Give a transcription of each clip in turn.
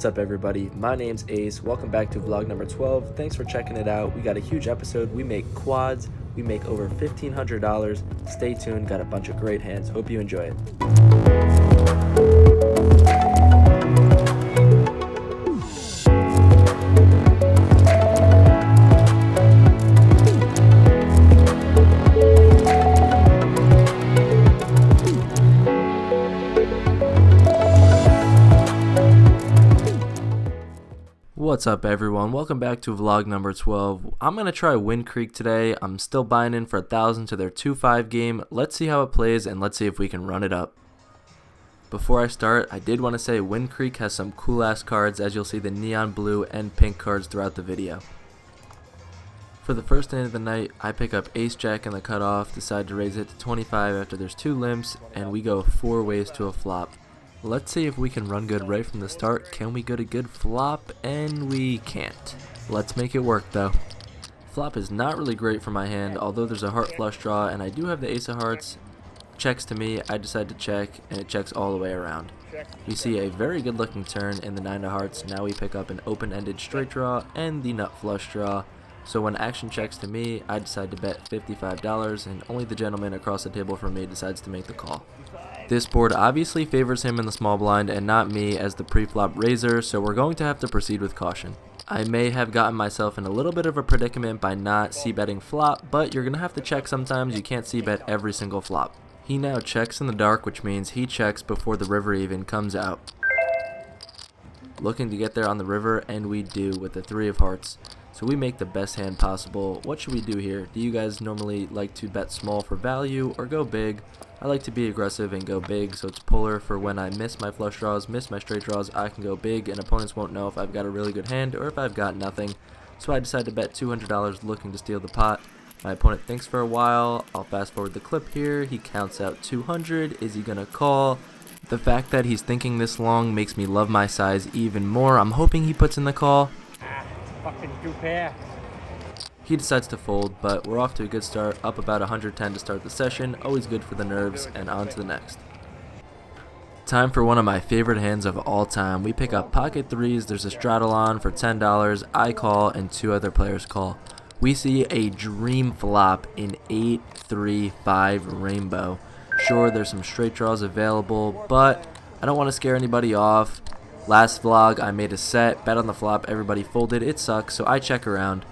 What's up everybody, my name's Ace, welcome back to vlog number 12, thanks for checking it out. We got a huge episode, we make quads, we make over $1,500, stay tuned, got a bunch of great hands, hope you enjoy it. What's up everyone, welcome back to vlog number 12. I'm going to try Wind Creek today. I'm still buying in for 1,000 to their 2-5 game. Let's see how it plays and let's see if we can run it up. Before I start, I did want to say Wind Creek has some cool ass cards, as you'll see the neon blue and pink cards throughout the video. For the first hand of the night, I pick up Ace Jack in the cutoff, decide to raise it to 25 after there's 2 limps, and we go 4 ways to a flop. Let's see if we can run good right from the start. Can we get a good flop? And we can't. Let's make it work though. Flop is not really great for my hand, although there's a heart flush draw and I do have the ace of hearts. Checks to me, I decide to check, and it checks all the way around. We see a very good looking turn in the 9 of hearts. Now we pick up an open-ended straight draw and the nut flush draw. So when action checks to me, I decide to bet $55, and only the gentleman across the table from me decides to make the call. This board obviously favors him in the small blind and not me as the pre-flop raiser, so we're going to have to proceed with caution. I may have gotten myself in a little bit of a predicament by not c-betting flop, but you're going to have to check sometimes. You can't c-bet every single flop. He now checks in the dark, which means he checks before the river even comes out. Looking to get there on the river, and we do with the 3 of hearts. So we make the best hand possible. What should we do here? Do you guys normally like to bet small for value or go big? I like to be aggressive and go big, so it's polar for when I miss my flush draws, miss my straight draws, I can go big and opponents won't know if I've got a really good hand or if I've got nothing. So I decide to bet $200 looking to steal the pot. My opponent thinks for a while. I'll fast forward the clip here. He counts out 200. Is he gonna call? The fact that he's thinking this long makes me love my size even more. I'm hoping he puts in the call. Fucking 2 pair. He decides to fold, but we're off to a good start, up about 110 to start the session, always good for the nerves, and on to the next. Time for one of my favorite hands of all time. We pick up pocket 3s, there's a straddle on for $10, I call, and 2 other players call. We see a dream flop in 8-3-5 rainbow. Sure, there's some straight draws available, but I don't want to scare anybody off. Last vlog, I made a set, bet on the flop, everybody folded, it sucks, so I check around.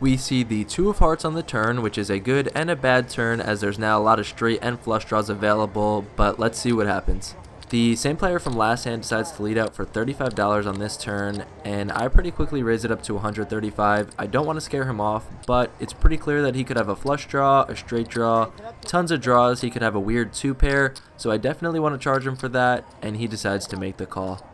We see the 2 of hearts on the turn, which is a good and a bad turn as there's now a lot of straight and flush draws available, but let's see what happens. The same player from last hand decides to lead out for $35 on this turn, and I pretty quickly raise it up to $135. I don't want to scare him off, but it's pretty clear that he could have a flush draw, a straight draw, tons of draws, he could have a weird 2 pair, so I definitely want to charge him for that, and he decides to make the call.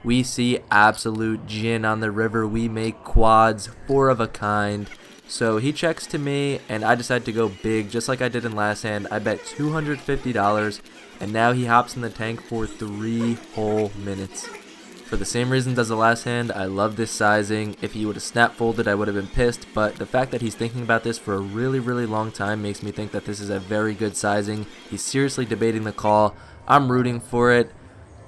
We see absolute gin on the river. We make quads, 4 of a kind. So he checks to me, and I decide to go big, just like I did in last hand. I bet $250, and now he hops in the tank for 3 whole minutes. For the same reasons as the last hand, I love this sizing. If he would have snap folded, I would have been pissed, but the fact that he's thinking about this for a really, really long time makes me think that this is a very good sizing. He's seriously debating the call. I'm rooting for it.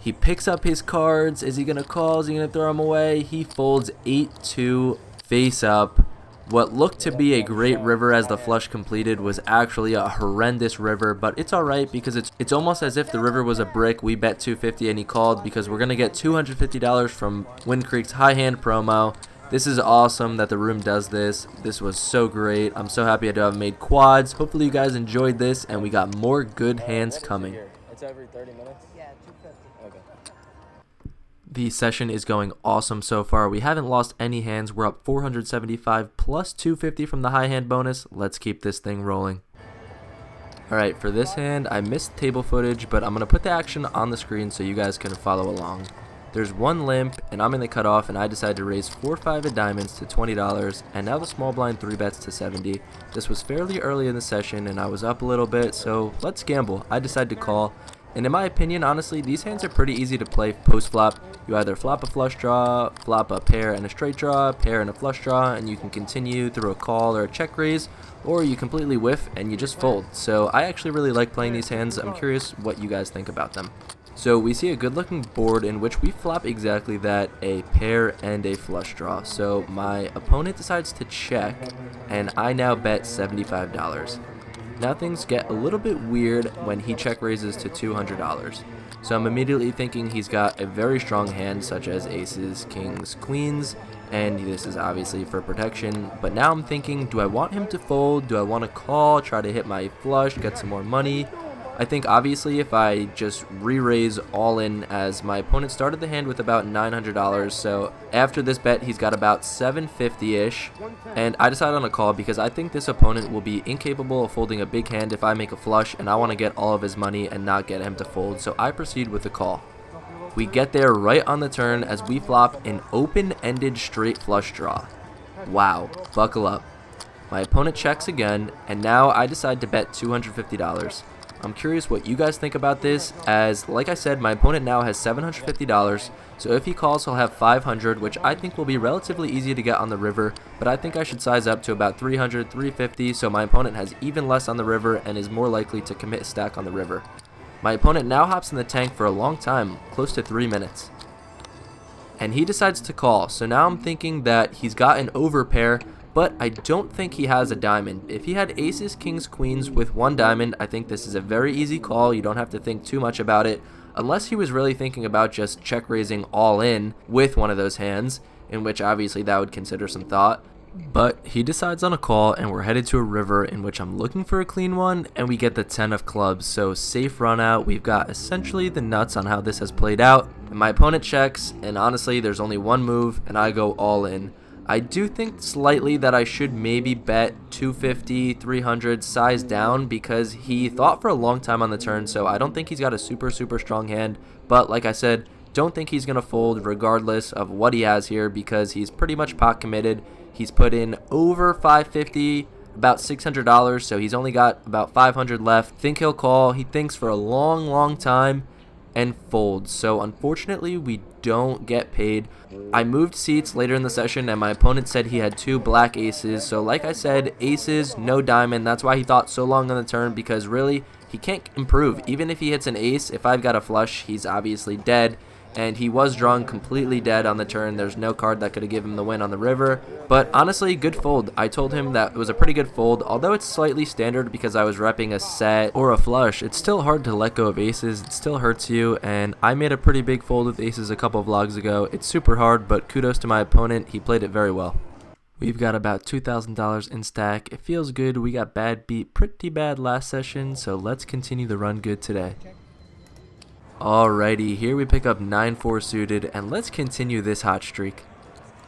He picks up his cards. Is he going to call? Is he going to throw them away? He folds 8-2 face up. What looked to be a great river as the flush completed was actually a horrendous river, but it's alright because it's almost as if the river was a brick. We bet $250 and he called because we're going to get $250 from Wind Creek's high hand promo. This is awesome that the room does this. This was so great. I'm so happy to have made quads. Hopefully you guys enjoyed this and we got more good hands coming. It's every 30 minutes? Yeah, 250. Okay. The session is going awesome so far. We haven't lost any hands. We're up 475 plus 250 from the high hand bonus. Let's keep this thing rolling. Alright, for this hand, I missed table footage, but I'm going to put the action on the screen so you guys can follow along. There's 1 limp, and I'm in the cutoff, and I decide to raise 4-5 of diamonds to $20, and now the small blind 3 bets to 70. This was fairly early in the session, and I was up a little bit, so let's gamble. I decide to call, And in my opinion, honestly, these hands are pretty easy to play post-flop. You either flop a flush draw, flop a pair and a straight draw, pair and a flush draw, and you can continue through a call or a check raise, or you completely whiff and you just fold. So I actually really like playing these hands. I'm curious what you guys think about them. So we see a good looking board in which we flop exactly that, a pair and a flush draw. So my opponent decides to check, and I now bet $75. Now things get a little bit weird when he check raises to $200. So I'm immediately thinking he's got a very strong hand such as aces, kings, queens, and this is obviously for protection. But now I'm thinking, do I want him to fold? Do I want to call, try to hit my flush, get some more money? I think obviously if I just re-raise all in, as my opponent started the hand with about $900, so after this bet he's got about $750-ish, and I decide on a call because I think this opponent will be incapable of folding a big hand if I make a flush, and I want to get all of his money and not get him to fold, so I proceed with the call. We get there right on the turn as we flop an open-ended straight flush draw. Wow, buckle up. My opponent checks again, and now I decide to bet $250. I'm curious what you guys think about this, as like I said, my opponent now has $750, so if he calls he'll have $500, which I think will be relatively easy to get on the river, but I think I should size up to about $300, $350, so my opponent has even less on the river and is more likely to commit a stack on the river. My opponent now hops in the tank for a long time, close to 3 minutes. And he decides to call, so now I'm thinking that he's got an overpair, but I don't think he has a diamond. If he had aces, kings, queens with one diamond, I think this is a very easy call. You don't have to think too much about it, unless he was really thinking about just check raising all in with one of those hands, in which obviously that would consider some thought. But he decides on a call, and we're headed to a river in which I'm looking for a clean one, and we get the 10 of clubs, so safe run out. We've got essentially the nuts on how this has played out, and my opponent checks, and honestly there's only one move, and I go all in. I do think slightly that I should maybe bet 250, 300, size down, because he thought for a long time on the turn, so I don't think he's got a super strong hand, but like I said, don't think he's going to fold regardless of what he has here, because he's pretty much pot committed. He's put in over 550, about $600, so he's only got about 500 left. Think he'll call. He thinks for a long time and folds. So unfortunately, we don't get paid. I moved seats later in the session, and my opponent said he had 2 black aces. So like I said, aces, no diamond. That's why he thought so long on the turn, because really, he can't improve. Even if he hits an ace, if I've got a flush, he's obviously dead. And he was drawn completely dead on the turn. There's no card that could have given him the win on the river. But honestly, good fold. I told him that it was a pretty good fold. Although it's slightly standard because I was repping a set or a flush, it's still hard to let go of aces. It still hurts you. And I made a pretty big fold with aces a couple vlogs ago. It's super hard, but kudos to my opponent. He played it very well. We've got about $2,000 in stack. It feels good. We got bad beat pretty bad last session, so let's continue the run good today. Alrighty, here we pick up 9-4 suited, and let's continue this hot streak.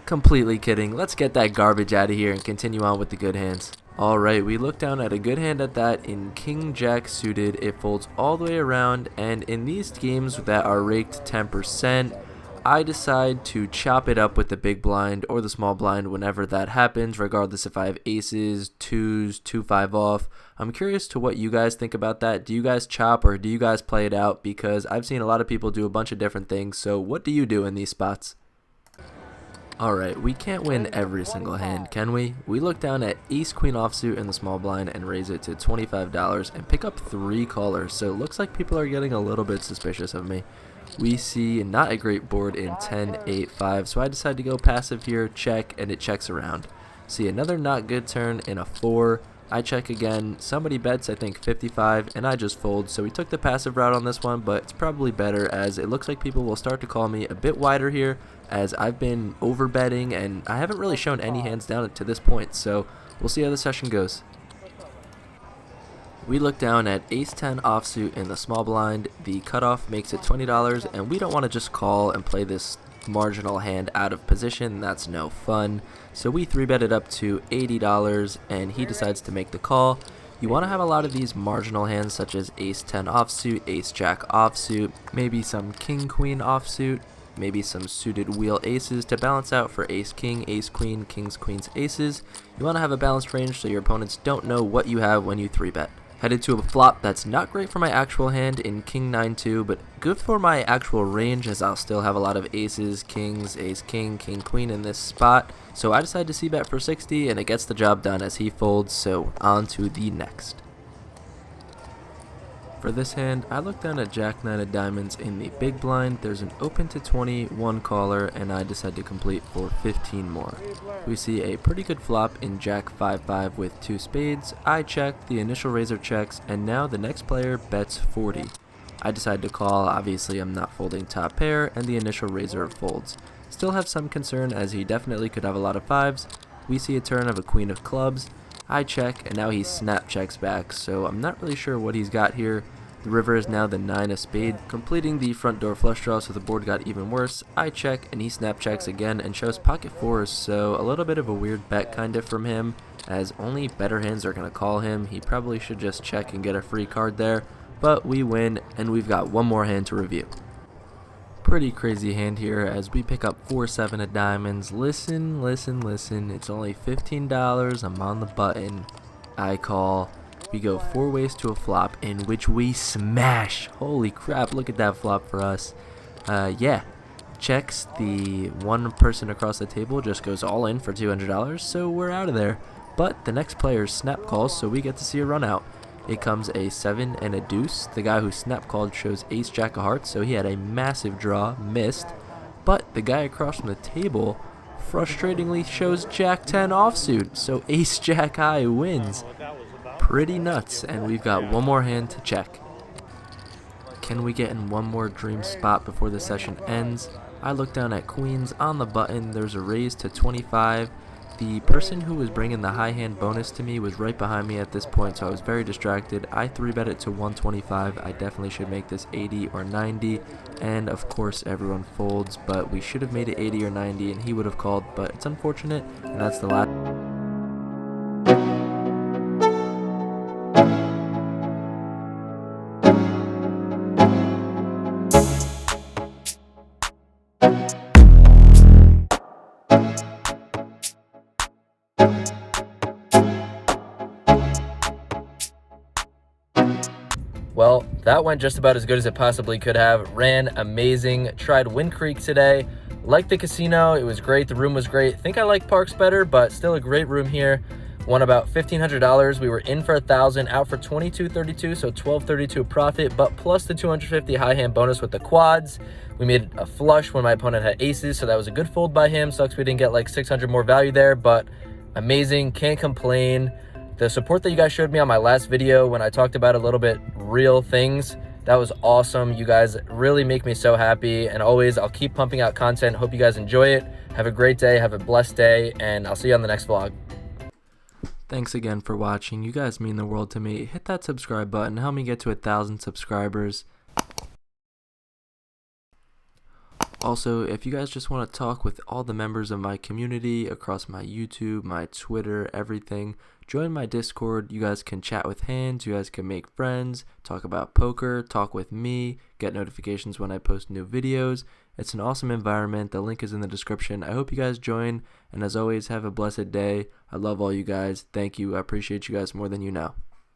Completely kidding, let's get that garbage out of here and continue on with the good hands. Alright, we look down at a good hand at that in King Jack suited. It folds all the way around, and in these games that are raked 10%, I decide to chop it up with the big blind or the small blind whenever that happens, regardless if I have aces, 2s, 2-5 off. I'm curious to what you guys think about that. Do you guys chop or do you guys play it out? Because I've seen a lot of people do a bunch of different things, so what do you do in these spots? Alright, we can't win every single hand, can we? We look down at ace-queen offsuit in the small blind and raise it to $25 and pick up 3 callers, so it looks like people are getting a little bit suspicious of me. We see not a great board in 10-8-5, so I decide to go passive here, check, and it checks around. See another not good turn in a 4. I check again, somebody bets I think 55, and I just fold, so we took the passive route on this one, but it's probably better as it looks like people will start to call me a bit wider here, as I've been over betting and I haven't really shown any hands down to this point, so we'll see how the session goes. We look down at ace-10 offsuit in the small blind. The cutoff makes it $20, and we don't want to just call and play this marginal hand out of position. That's no fun. So we 3-bet it up to $80, and he decides to make the call. You want to have a lot of these marginal hands such as ace-10 offsuit, ace-jack offsuit, maybe some king-queen offsuit, maybe some suited wheel aces to balance out for ace-king, ace-queen, kings, queens, aces. You want to have a balanced range so your opponents don't know what you have when you 3-bet. Headed to a flop that's not great for my actual hand in king 9-2, but good for my actual range as I'll still have a lot of aces, kings, ace king, king queen in this spot. So I decided to c-bet for 60 and it gets the job done as he folds, so on to the next. For this hand, I look down at Jack 9 of diamonds in the big blind. There's an open to 20, one caller, and I decide to complete for 15 more. We see a pretty good flop in Jack 5-5 with 2 spades. I check, the initial raiser checks, and now the next player bets 40. I decide to call, obviously I'm not folding top pair, and the initial raiser folds. Still have some concern as he definitely could have a lot of 5s. We see a turn of a queen of clubs. I check, and now he snap checks back, so I'm not really sure what he's got here. The river is now the 9 of spade, completing the front door flush draw, so the board got even worse. I check, and he snap checks again and shows pocket 4s, so a little bit of a weird bet kind of from him, as only better hands are going to call him. He probably should just check and get a free card there, but we win, and we've got one more hand to review. Pretty crazy hand here as we pick up 4-7 of diamonds. Listen, it's only $15, I'm on the button. I call. We go 4 ways to a flop in which we smash. Holy crap, look at that flop for us. Yeah, checks. The one person across the table just goes all in for $200, so we're out of there. But the next player snap calls, so we get to see a run out. It comes a 7 and a deuce. The guy who snap called shows ace jack of hearts, so he had a massive draw, missed. But the guy across from the table frustratingly shows jack 10 offsuit, so ace jack high wins. Pretty nuts, and we've got one more hand to check. Can we get in one more dream spot before the session ends? I look down at queens on the button. There's a raise to 25. The person who was bringing the high hand bonus to me was right behind me at this point, so I was very distracted. I 3-bet it to 125. I definitely should make this 80 or 90, and of course everyone folds, but we should have made it 80 or 90 and he would have called, but it's unfortunate, and that's the last. Well, that went just about as good as it possibly could have. Ran amazing. Tried Wind Creek today. Liked the casino. It was great. The room was great. Think I like Parks better, but still a great room here. Won about $1,500. We were in for 1,000, out for 22.32, so 12.32 profit, but plus the 250 high hand bonus with the quads. We made a flush when my opponent had aces, so that was a good fold by him. Sucks we didn't get like 600 more value there, but amazing. Can't complain. The support that you guys showed me on my last video when I talked about a little bit real things, that was awesome. You guys really make me so happy, and always I'll keep pumping out content. Hope you guys enjoy it. Have a great day, have a blessed day, and I'll see you on the next vlog. Thanks again for watching. You guys mean the world to me. Hit that subscribe button, help me get to 1,000 subscribers. Also, if you guys just want to talk with all the members of my community across my YouTube, my Twitter, everything, join my Discord. You guys can chat with hands, you guys can make friends, talk about poker, talk with me, get notifications when I post new videos. It's an awesome environment. The link is in the description. I hope you guys join, and as always, have a blessed day. I love all you guys. Thank you. I appreciate you guys more than you know.